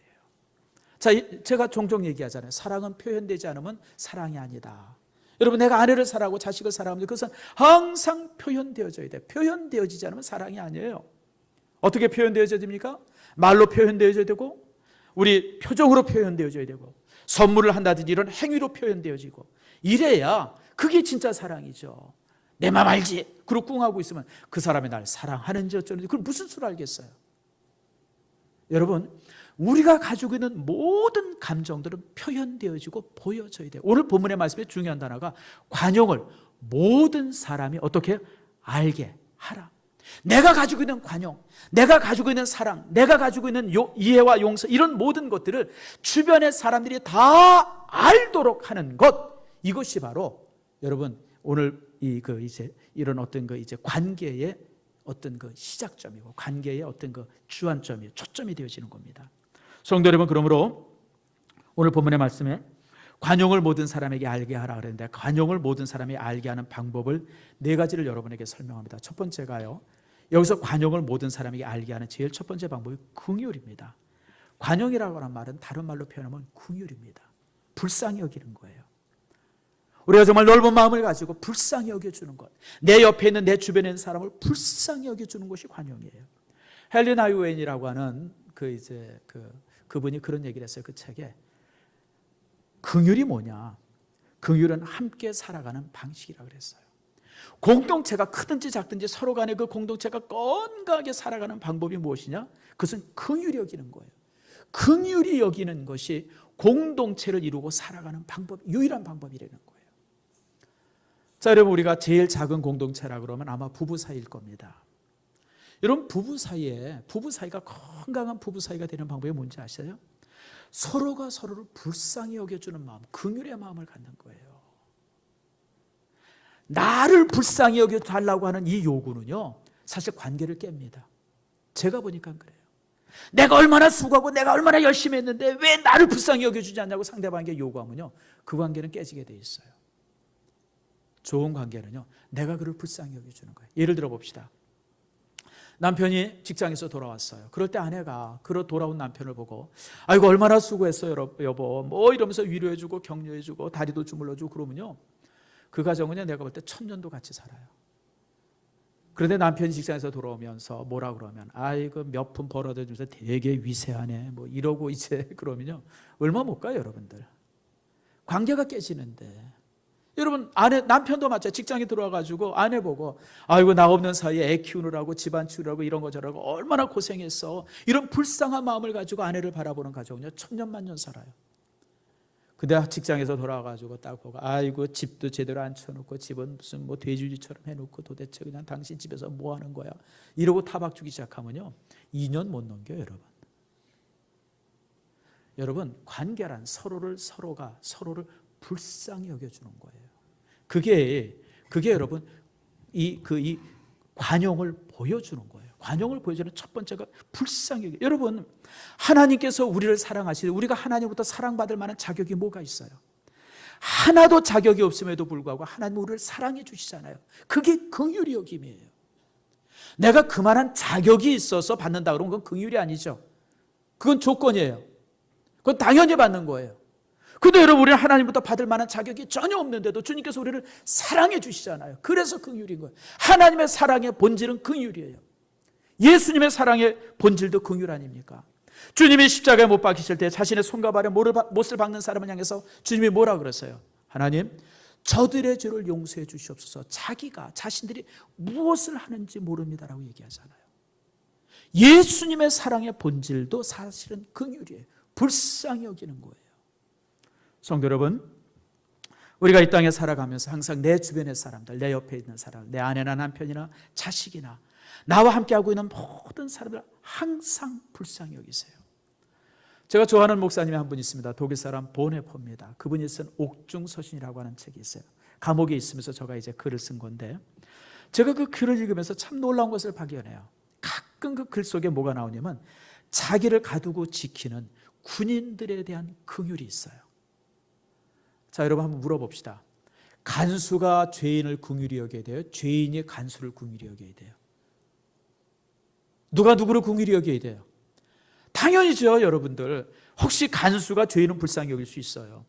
자, 제가 종종 얘기하잖아요. 사랑은 표현되지 않으면 사랑이 아니다. 여러분, 내가 아내를 사랑하고 자식을 사랑하면 그것은 항상 표현되어져야 돼요. 표현되어지지 않으면 사랑이 아니에요. 어떻게 표현되어져야 됩니까? 말로 표현되어져야 되고, 우리 표정으로 표현되어져야 되고, 선물을 한다든지 이런 행위로 표현되어지고, 이래야 그게 진짜 사랑이죠. 내 맘 알지? 그러고 꿍하고 있으면 그 사람이 날 사랑하는지 어쩌는지 그걸 무슨 수를 알겠어요? 여러분, 우리가 가지고 있는 모든 감정들은 표현되어지고 보여져야 돼요. 오늘 본문의 말씀에 중요한 단어가 관용을 모든 사람이 어떻게 알게 하라. 내가 가지고 있는 관용, 내가 가지고 있는 사랑, 내가 가지고 있는 이해와 용서, 이런 모든 것들을 주변의 사람들이 다 알도록 하는 것, 이것이 바로 여러분 오늘 이제 이런 어떤 이제 관계의 어떤 시작점이고 관계의 어떤 주안점이 초점이 되어지는 겁니다. 성도 여러분, 그러므로 오늘 본문의 말씀에 관용을 모든 사람에게 알게 하라 그랬는데, 관용을 모든 사람이 알게 하는 방법을 4가지를 여러분에게 설명합니다. 첫 번째가요, 여기서 관용을 모든 사람에게 알게 하는 제일 첫 번째 방법이 긍휼입니다. 관용이라고 하는 말은 다른 말로 표현하면 긍휼입니다. 불쌍히 여기는 거예요. 우리가 정말 넓은 마음을 가지고 불쌍히 여겨주는 것, 내 옆에 있는 내 주변에 있는 사람을 불쌍히 여겨주는 것이 관용이에요. 헬린 하이웨인이라고 하는 그분이 그런 얘기를 했어요. 그 책에 긍휼이 뭐냐? 긍휼은 함께 살아가는 방식이라고 그랬어요. 공동체가 크든지 작든지 서로 간에 그 공동체가 건강하게 살아가는 방법이 무엇이냐? 그것은 긍휼히 여기는 거예요. 긍휼히 여기는 것이 공동체를 이루고 살아가는 방법, 유일한 방법이라는 거예요. 자, 여러분, 우리가 제일 작은 공동체라 그러면 아마 부부 사이일 겁니다. 여러분, 부부 사이가 건강한 부부 사이가 되는 방법이 뭔지 아세요? 서로가 서로를 불쌍히 여겨주는 마음, 긍휼의 마음을 갖는 거예요. 나를 불쌍히 여겨달라고 하는 이 요구는요, 사실 관계를 깹니다. 제가 보니까 그래요. 내가 얼마나 수고하고 내가 얼마나 열심히 했는데 왜 나를 불쌍히 여겨주지 않냐고 상대방에게 요구하면요, 그 관계는 깨지게 돼 있어요. 좋은 관계는요, 내가 그를 불쌍히 여겨주는 거예요. 예를 들어 봅시다. 남편이 직장에서 돌아왔어요. 그럴 때 아내가 돌아온 남편을 보고 아이고 얼마나 수고했어요 여보 뭐 이러면서 위로해주고 격려해주고 다리도 주물러주고 그러면요, 그 가정은요, 내가 볼 때 1000년도 같이 살아요. 그런데 남편이 직장에서 돌아오면서 뭐라 그러면 아이고 몇 푼 벌어다 주면서 되게 위세하네 뭐 이러고 이제 그러면요, 얼마 못 가요 여러분들. 관계가 깨지는데. 여러분, 남편도 마찬가지. 직장에 들어와가지고 아내 보고 아이고 나 없는 사이에 애 키우느라고 집안 치우느라고 이런 거 저러고 얼마나 고생했어, 이런 불쌍한 마음을 가지고 아내를 바라보는 가정은요 1000년 살아요. 근데 직장에서 돌아와가지고 딱 보고 아이고 집도 제대로 안 쳐놓고 집은 무슨 뭐 돼지처럼 해놓고 도대체 그냥 당신 집에서 뭐 하는 거야 이러고 타박 주기 시작하면요 2년 못 넘겨요 여러분. 여러분, 관계란 서로가 서로를 불쌍히 여겨주는 거예요. 그게 여러분 이 관용을 보여주는 거예요. 관용을 보여주는 첫 번째가 불쌍히 여겨. 여러분, 하나님께서 우리를 사랑하시되 우리가 하나님부터 사랑받을 만한 자격이 뭐가 있어요? 하나도 자격이 없음에도 불구하고 하나님은 우리를 사랑해 주시잖아요. 그게 긍휼히 여김이에요. 내가 그만한 자격이 있어서 받는다 그러면 그건 긍휼이 아니죠. 그건 조건이에요. 그건 당연히 받는 거예요. 근데 여러분, 우리는 하나님부터 받을 만한 자격이 전혀 없는데도 주님께서 우리를 사랑해 주시잖아요. 그래서 긍휼인 거예요. 하나님의 사랑의 본질은 긍휼이에요. 예수님의 사랑의 본질도 긍휼 아닙니까? 주님이 십자가에 못 박히실 때 자신의 손과 발에 못을 박는 사람을 향해서 주님이 뭐라 그랬어요? 하나님, 저들의 죄를 용서해 주시옵소서. 자신들이 무엇을 하는지 모릅니다라고 얘기하잖아요. 예수님의 사랑의 본질도 사실은 긍휼이에요. 불쌍히 여기는 거예요. 성도 여러분, 우리가 이 땅에 살아가면서 항상 내 주변의 사람들, 내 옆에 있는 사람, 내 아내나 남편이나 자식이나 나와 함께하고 있는 모든 사람들 항상 불쌍히 여기세요. 제가 좋아하는 목사님이 한 분 있습니다. 독일 사람 보네퍼입니다. 그분이 쓴 옥중서신이라고 하는 책이 있어요. 감옥에 있으면서 제가 이제 글을 쓴 건데, 제가 그 글을 읽으면서 참 놀라운 것을 발견해요. 가끔 그 글 속에 뭐가 나오냐면 자기를 가두고 지키는 군인들에 대한 긍휼이 있어요. 자, 여러분 한번 물어봅시다. 간수가 죄인을 긍휼히 여겨야 돼요? 죄인이 간수를 긍휼히 여겨야 돼요? 누가 누구를 긍휼히 여겨야 돼요? 당연히죠, 여러분들. 혹시 간수가 죄인은 불쌍히 여길 수 있어요.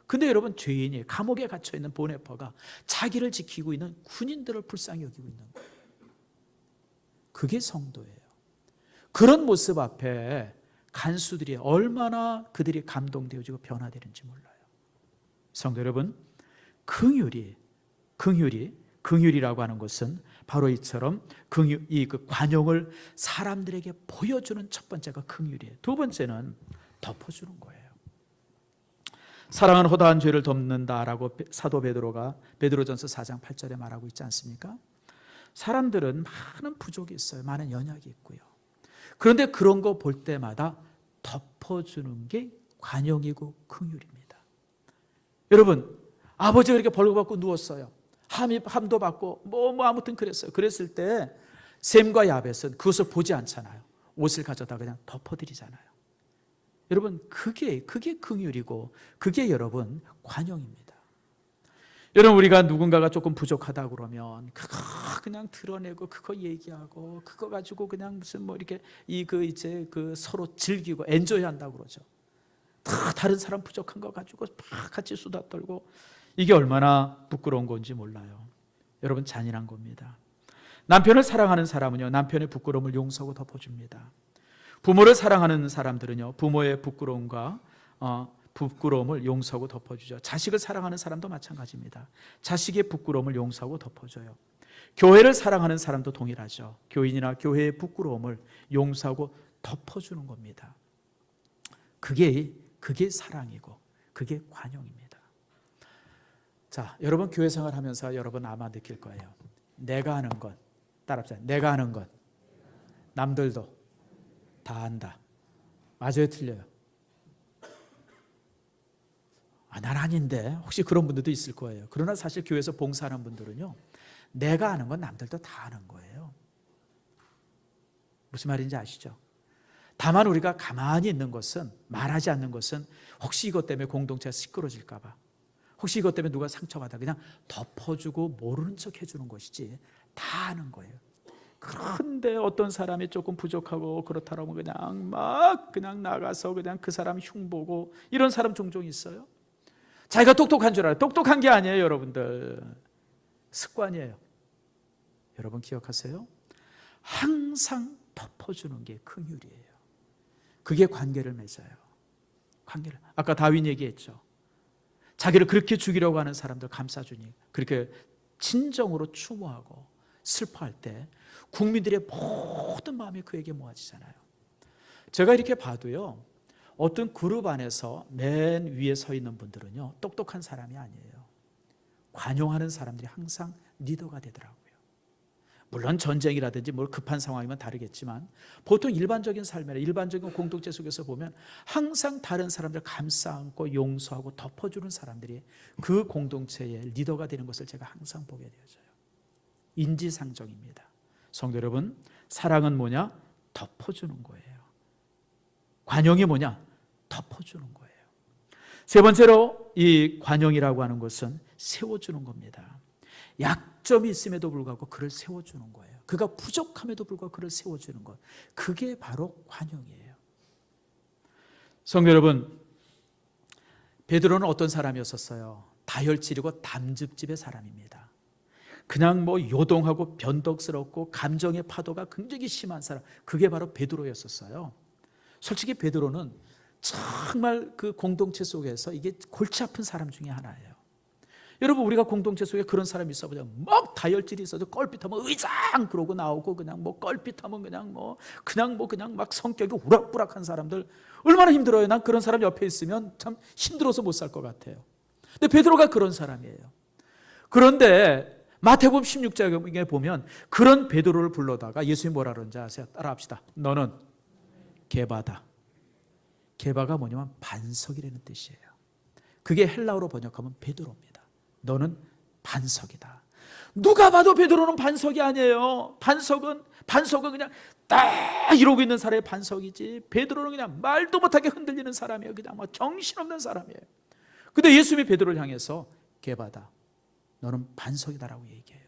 근데 여러분, 죄인이 감옥에 갇혀있는 보네퍼가 자기를 지키고 있는 군인들을 불쌍히 여기고 있는 거예요. 그게 성도예요. 그런 모습 앞에 간수들이 얼마나 그들이 감동되어지고 변화되는지 몰라요. 성도 여러분, 긍휼이라고 하는 것은 바로 이처럼 그 관용을 사람들에게 보여주는 첫 번째가 긍휼이에요. 두 번째는 덮어주는 거예요. 사랑은 허다한 죄를 덮는다라고 사도 베드로가 베드로전서 4장 8절에 말하고 있지 않습니까? 사람들은 많은 부족이 있어요. 많은 연약이 있고요. 그런데 그런 거 볼 때마다 덮어주는 게 관용이고 긍휼입니다. 여러분, 아버지가 이렇게 벌거벗고 누웠어요. 함도 받고 뭐 아무튼 그랬어요. 그랬을 때 셈과 야벳은 그것을 보지 않잖아요. 옷을 가져다 그냥 덮어드리잖아요. 여러분, 그게 긍휼이고 그게 여러분 관용입니다. 여러분, 우리가 누군가가 조금 부족하다 그러면 그거 그냥 드러내고 그거 얘기하고 그거 가지고 그냥 무슨 뭐 이렇게 이제 서로 즐기고 엔조이 한다고 그러죠. 다 다른 사람 부족한 거 가지고 막 같이 수다 떨고, 이게 얼마나 부끄러운 건지 몰라요. 여러분, 잔인한 겁니다. 남편을 사랑하는 사람은요, 남편의 부끄러움을 용서하고 덮어줍니다. 부모를 사랑하는 사람들은요, 부모의 부끄러움을 용서하고 덮어주죠. 자식을 사랑하는 사람도 마찬가지입니다. 자식의 부끄러움을 용서하고 덮어줘요. 교회를 사랑하는 사람도 동일하죠. 교인이나 교회의 부끄러움을 용서하고 덮어주는 겁니다. 그게 사랑이고 그게 관용입니다. 자, 여러분 교회 생활하면서 여러분 아마 느낄 거예요. 내가 하는 것, 따라합시다. 내가 하는 것 남들도 다 한다. 맞아요, 틀려요? 난 아닌데. 혹시 그런 분들도 있을 거예요. 그러나 사실 교회에서 봉사하는 분들은요, 내가 하는 건 남들도 다 하는 거예요. 무슨 말인지 아시죠? 다만 우리가 가만히 있는 것은, 말하지 않는 것은 혹시 이것 때문에 공동체가 시끄러질까 봐, 혹시 이것 때문에 누가 상처받아 그냥 덮어주고 모르는 척 해주는 것이지 다 하는 거예요. 그런데 어떤 사람이 조금 부족하고 그렇다면 그냥 나가서 그냥 그 사람 흉보고, 이런 사람 종종 있어요. 자기가 똑똑한 줄 알아요. 똑똑한 게 아니에요, 여러분들. 습관이에요. 여러분 기억하세요? 항상 덮어주는 게 긍휼이에요. 그게 관계를 맺어요. 관계를. 아까 다윈 얘기했죠. 자기를 그렇게 죽이려고 하는 사람들 감싸주니, 그렇게 진정으로 추모하고 슬퍼할 때 국민들의 모든 마음이 그에게 모아지잖아요. 제가 이렇게 봐도요, 어떤 그룹 안에서 맨 위에 서 있는 분들은요, 똑똑한 사람이 아니에요. 관용하는 사람들이 항상 리더가 되더라고요. 물론 전쟁이라든지 뭘 급한 상황이면 다르겠지만, 보통 일반적인 삶이나 일반적인 공동체 속에서 보면 항상 다른 사람들 감싸 안고 용서하고 덮어주는 사람들이 그 공동체의 리더가 되는 것을 제가 항상 보게 되어져요. 인지상정입니다. 성도 여러분, 사랑은 뭐냐? 덮어주는 거예요. 관용이 뭐냐? 덮어주는 거예요. 세 번째로 이 관용이라고 하는 것은 세워주는 겁니다. 약점이 있음에도 불구하고 그를 세워주는 거예요. 그가 부족함에도 불구하고 그를 세워주는 것, 그게 바로 관용이에요. 성도 여러분, 베드로는 어떤 사람이었었어요? 다혈질이고 담즙집의 사람입니다. 그냥 요동하고 변덕스럽고 감정의 파도가 굉장히 심한 사람, 그게 바로 베드로였었어요. 솔직히 베드로는 정말 그 공동체 속에서 이게 골치 아픈 사람 중에 하나예요. 여러분, 우리가 공동체 속에 그런 사람이 있어보자. 막 다혈질이 있어도 껄핏하면 의장 그러고 나오고, 그냥 껄핏하면 그냥 막 성격이 우락부락한 사람들 얼마나 힘들어요. 난 그런 사람 옆에 있으면 참 힘들어서 못 살 것 같아요. 근데 베드로가 그런 사람이에요. 그런데 마태복음 16장에 보면 그런 베드로를 불러다가 예수님이 뭐라 그러는지 아세요? 따라합시다. 너는 게바다. 게바가 뭐냐면 반석이라는 뜻이에요. 그게 헬라어로 번역하면 베드로입니다. 너는 반석이다. 누가 봐도 베드로는 반석이 아니에요. 반석은 그냥 딱 이러고 있는 사람의 반석이지, 베드로는 그냥 말도 못하게 흔들리는 사람이에요. 그냥 막 정신없는 사람이에요. 근데 예수님이 베드로를 향해서 게바다, 너는 반석이다라고 얘기해요.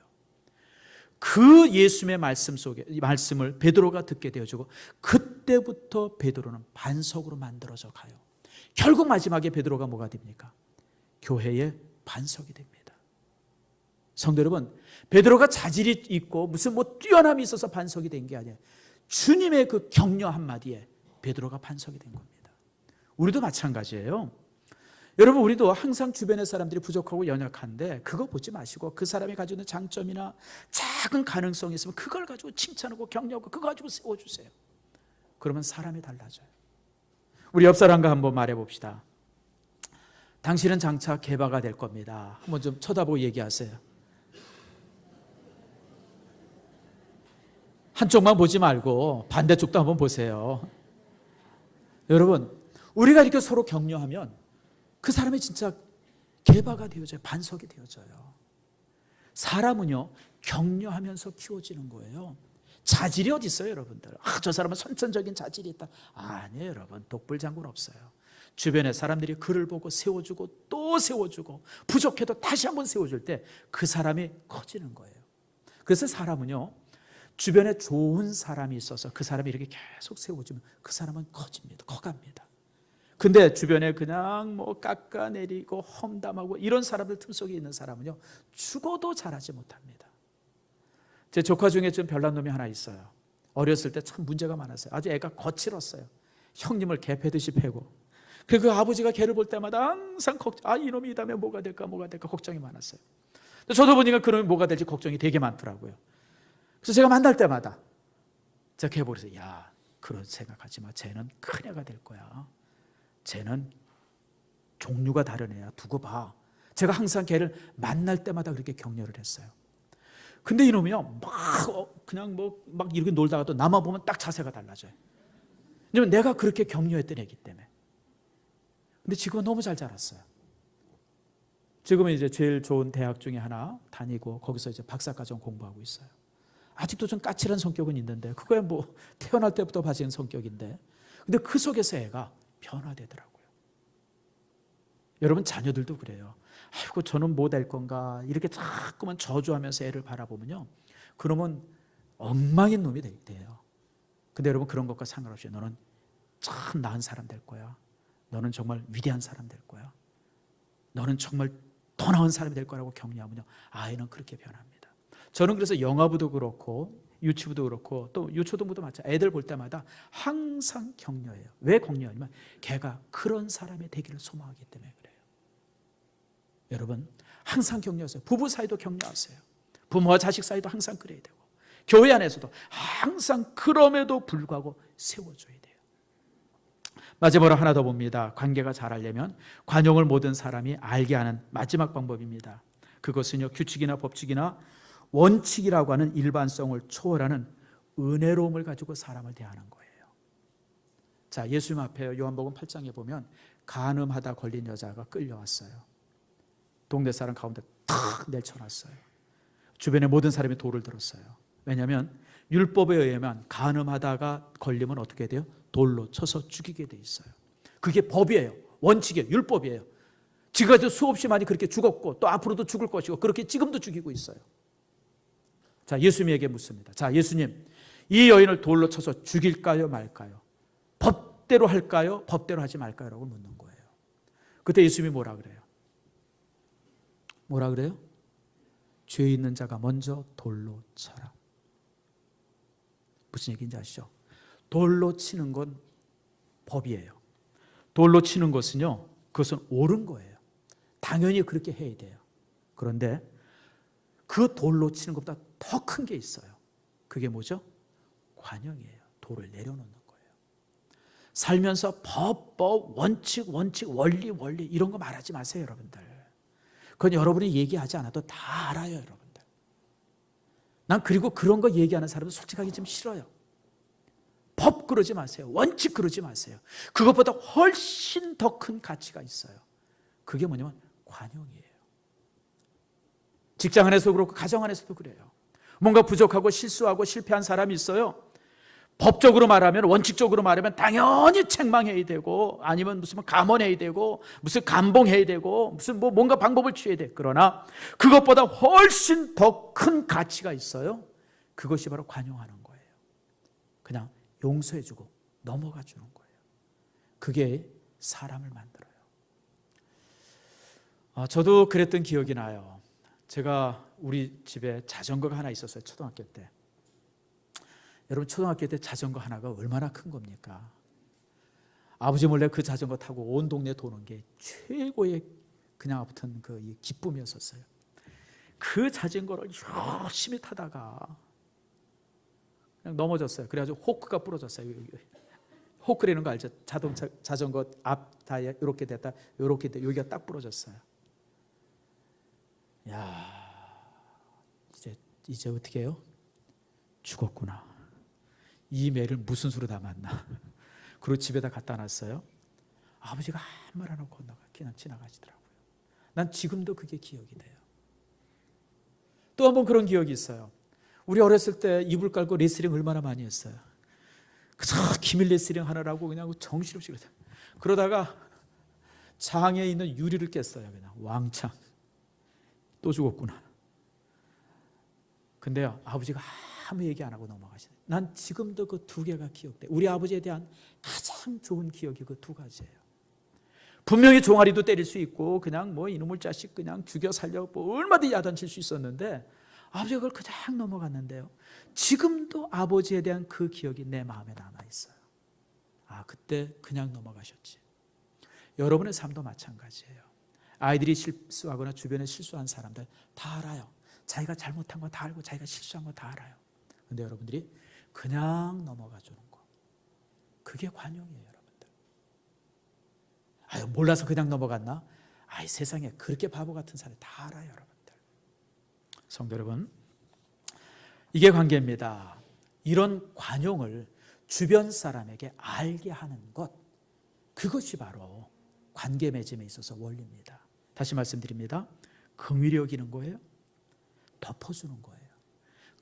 그 예수님의 말씀을 베드로가 듣게 되어지고, 그때부터 베드로는 반석으로 만들어져 가요. 결국 마지막에 베드로가 뭐가 됩니까? 교회의 반석이 됩니다. 성도 여러분, 베드로가 자질이 있고 무슨 뛰어남이 있어서 반석이 된 게 아니에요. 주님의 그 격려 한마디에 베드로가 반석이 된 겁니다. 우리도 마찬가지예요. 여러분, 우리도 항상 주변의 사람들이 부족하고 연약한데 그거 보지 마시고 그 사람이 가지고 있는 장점이나 작은 가능성이 있으면 그걸 가지고 칭찬하고 격려하고 그거 가지고 세워주세요. 그러면 사람이 달라져요. 우리 옆 사람과 한번 말해봅시다. 당신은 장차 개바가 될 겁니다. 한번 좀 쳐다보고 얘기하세요. 한쪽만 보지 말고 반대쪽도 한번 보세요. 여러분, 우리가 이렇게 서로 격려하면 그 사람이 진짜 개바가 되어져요. 반석이 되어져요. 사람은요, 격려하면서 키워지는 거예요. 자질이 어디 있어요, 여러분들? 저 사람은 선천적인 자질이 있다. 아니에요, 여러분. 독불장군 없어요. 주변에 사람들이 그를 보고 세워주고 또 세워주고 부족해도 다시 한번 세워줄 때 그 사람이 커지는 거예요. 그래서 사람은요, 주변에 좋은 사람이 있어서 그 사람이 이렇게 계속 세워주면 그 사람은 커집니다. 커갑니다. 근데 주변에 그냥 깎아내리고 험담하고 이런 사람들 틈속에 있는 사람은요, 죽어도 잘하지 못합니다. 제 조카 중에 좀 별난 놈이 하나 있어요. 어렸을 때 참 문제가 많았어요. 아주 애가 거칠었어요. 형님을 개 패듯이 패고. 그 아버지가 걔를 볼 때마다 항상 이놈이 이 다음에 뭐가 될까 걱정이 많았어요. 저도 보니까 그놈이 뭐가 될지 걱정이 되게 많더라고요. 그래서 제가 만날 때마다 제가 걔 보면서, 야, 그런 생각하지 마. 쟤는 큰 애가 될 거야. 쟤는 종류가 다른 애야. 두고 봐. 제가 항상 걔를 만날 때마다 그렇게 격려를 했어요. 근데 이놈이요, 그냥 이렇게 놀다가도 나만 보면 딱 자세가 달라져요. 왜냐면 내가 그렇게 격려했던 애기 때문에. 근데 지금은 너무 잘 자랐어요. 지금은 이제 제일 좋은 대학 중에 하나 다니고 거기서 이제 박사과정 공부하고 있어요. 아직도 좀 까칠한 성격은 있는데 그거야 태어날 때부터 가진 성격인데, 근데 그 속에서 애가 변화되더라고요. 여러분, 자녀들도 그래요. 아이고, 저는 뭐 될 건가 이렇게 자꾸만 저주하면서 애를 바라보면요, 그놈은 엉망인 놈이 돼요. 근데 여러분, 그런 것과 상관없이 너는 참 나은 사람 될 거야. 너는 정말 위대한 사람 될 거야. 너는 정말 더 나은 사람이 될 거라고 격려하면요, 아이는 그렇게 변합니다. 저는 그래서 영화부도 그렇고 유치부도 그렇고 또 유초등부도 마찬가지, 애들 볼 때마다 항상 격려해요. 왜 격려하냐면 걔가 그런 사람이 되기를 소망하기 때문에 그래요. 여러분, 항상 격려하세요. 부부 사이도 격려하세요. 부모와 자식 사이도 항상 그래야 되고, 교회 안에서도 항상 그럼에도 불구하고 세워줘야 돼요. 마지막으로 하나 더 봅니다. 관계가 잘하려면 관용을 모든 사람이 알게 하는 마지막 방법입니다. 그것은요, 규칙이나 법칙이나 원칙이라고 하는 일반성을 초월하는 은혜로움을 가지고 사람을 대하는 거예요. 자, 예수님 앞에 요한복음 8장에 보면 간음하다 걸린 여자가 끌려왔어요. 동네 사람 가운데 탁 내쳐놨어요. 주변에 모든 사람이 돌을 들었어요. 왜냐하면 율법에 의하면 간음하다가 걸리면 어떻게 돼요? 돌로 쳐서 죽이게 돼 있어요. 그게 법이에요. 원칙이에요. 율법이에요. 지금까지도 수없이 많이 그렇게 죽었고 또 앞으로도 죽을 것이고 그렇게 지금도 죽이고 있어요. 자, 예수님에게 묻습니다. 자, 예수님, 이 여인을 돌로 쳐서 죽일까요 말까요? 법대로 할까요? 법대로 하지 말까요? 라고 묻는 거예요. 그때 예수님이 뭐라 그래요? 뭐라 그래요? 죄 있는 자가 먼저 돌로 쳐라. 무슨 얘기인지 아시죠? 돌로 치는 건 법이에요. 돌로 치는 것은요, 그것은 옳은 거예요. 당연히 그렇게 해야 돼요. 그런데 그 돌로 치는 것보다 더 큰 게 있어요. 그게 뭐죠? 관용이에요. 돌을 내려놓는 거예요. 살면서 법, 원칙, 원리 이런 거 말하지 마세요, 여러분들. 그건 여러분이 얘기하지 않아도 다 알아요, 여러분들. 난 그리고 그런 거 얘기하는 사람은 솔직하게 좀 싫어요. 법 그러지 마세요. 원칙 그러지 마세요. 그것보다 훨씬 더 큰 가치가 있어요. 그게 뭐냐면 관용이에요. 직장 안에서 그렇고 가정 안에서도 그래요. 뭔가 부족하고 실수하고 실패한 사람이 있어요. 법적으로 말하면, 원칙적으로 말하면 당연히 책망해야 되고, 아니면 무슨 감원해야 되고, 무슨 감봉해야 되고, 무슨 뭔가 방법을 취해야 돼. 그러나 그것보다 훨씬 더 큰 가치가 있어요. 그것이 바로 관용하는 거예요. 그냥 용서해주고 넘어가 주는 거예요. 그게 사람을 만들어요. 저도 그랬던 기억이 나요. 제가 우리 집에 자전거가 하나 있었어요. 초등학교 때. 여러분, 초등학교 때 자전거 하나가 얼마나 큰 겁니까? 아버지 몰래 그 자전거 타고 온 동네 도는 게 최고의 그냥 아무튼 그 기쁨이었었어요. 그 자전거를 열심히 타다가 그냥 넘어졌어요. 그래가지고 호크가 부러졌어요. 호크라는 거 알죠? 자전거 앞 타이어 이렇게 됐다, 이렇게 됐다, 여기가 딱 부러졌어요. 야, 이제 어떻게 해요? 죽었구나. 이 매를 무슨 수로 담았나. 그리고 집에다 갖다 놨어요. 아버지가 아무 말 안 하고 그냥 지나가시더라고요. 난 지금도 그게 기억이 돼요. 또 한 번 그런 기억이 있어요. 우리 어렸을 때 이불 깔고 레슬링 얼마나 많이 했어요. 그저 기밀 레슬링 하느라고 그냥 정신없이 그러다가 장에 있는 유리를 깼어요. 그냥 왕창. 또 죽었구나. 근데요, 아버지가 아무 얘기 안 하고 넘어가시네. 난 지금도 그 두 개가 기억돼. 우리 아버지에 대한 가장 좋은 기억이 그 두 가지예요. 분명히 종아리도 때릴 수 있고 그냥 이놈의 자식 그냥 죽여 살려 얼마든지 야단칠 수 있었는데 아버지가 그걸 그냥 넘어갔는데요. 지금도 아버지에 대한 그 기억이 내 마음에 남아있어요. 그때 그냥 넘어가셨지. 여러분의 삶도 마찬가지예요. 아이들이 실수하거나 주변에 실수한 사람들 다 알아요. 자기가 잘못한 거 다 알고 자기가 실수한 거 다 알아요. 근데 여러분들이 그냥 넘어가 주는 거, 그게 관용이에요. 여러분들 몰라서 그냥 넘어갔나? 세상에 그렇게 바보 같은 사람이 다 알아요. 여러분들, 성도 여러분, 이게 관계입니다. 이런 관용을 주변 사람에게 알게 하는 것, 그것이 바로 관계 맺음에 있어서 원리입니다. 다시 말씀드립니다. 긍휼히 여기는 거예요. 덮어주는 거예요.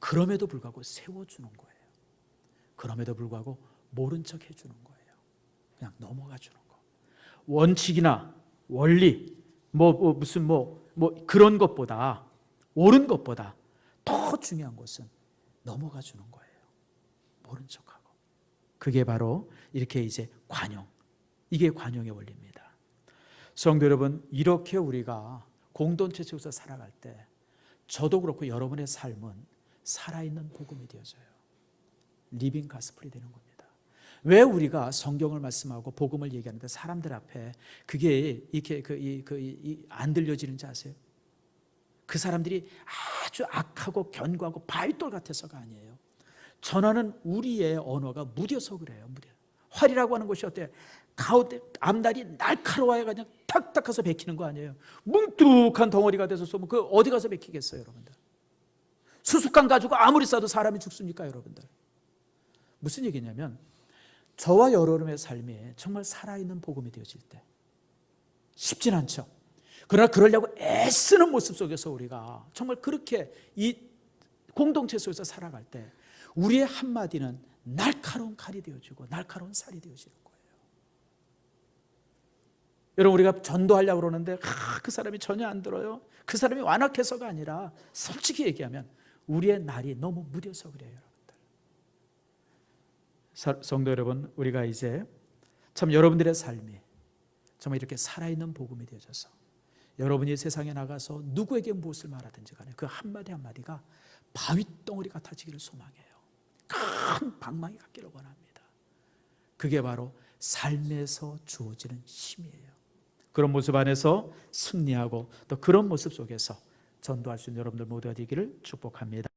그럼에도 불구하고 세워주는 거예요. 그럼에도 불구하고 모른 척 해주는 거예요. 그냥 넘어가 주는 거. 원칙이나 원리, 무슨 그런 것보다, 옳은 것보다 더 중요한 것은 넘어가 주는 거예요. 모른 척하고. 그게 바로 이렇게 이제 관용. 이게 관용의 원리입니다. 성도 여러분, 이렇게 우리가 공동체 속에서 살아갈 때 저도 그렇고 여러분의 삶은 살아있는 복음이 되어져요. 리빙 가스플이 되는 겁니다. 왜 우리가 성경을 말씀하고 복음을 얘기하는데 사람들 앞에 그게 이렇게 안 들려지는지 아세요? 그 사람들이 아주 악하고 견고하고 바위돌 같아서가 아니에요. 전하는 우리의 언어가 무뎌서 그래요. 활이라고 하는 것이 어때요? 가운데 앞날이 날카로워야 그냥 탁탁 가서 베끼는 거 아니에요. 뭉툭한 덩어리가 돼서 쏘면 그 어디 가서 베끼겠어요, 여러분들? 수수깡 가지고 아무리 쏴도 사람이 죽습니까, 여러분들? 무슨 얘기냐면 저와 여러분의 삶이 정말 살아있는 복음이 되어질 때 쉽진 않죠. 그러나 그러려고 애쓰는 모습 속에서 우리가 정말 그렇게 이 공동체 속에서 살아갈 때 우리의 한마디는 날카로운 칼이 되어지고 날카로운 살이 되어지는 거예요. 여러분, 우리가 전도하려고 그러는데 그 사람이 전혀 안 들어요. 그 사람이 완악해서가 아니라 솔직히 얘기하면 우리의 날이 너무 무뎌서 그래요. 여러분들, 성도 여러분, 우리가 이제 참 여러분들의 삶이 정말 이렇게 살아있는 복음이 되어져서 여러분이 세상에 나가서 누구에게 무엇을 말하든지 간에 그 한마디 한마디가 바위덩어리 같아지기를 소망해요. 큰 방망이 같기를 원합니다. 그게 바로 삶에서 주어지는 힘이에요. 그런 모습 안에서 승리하고 또 그런 모습 속에서 전도할 수 있는 여러분들 모두가 되기를 축복합니다.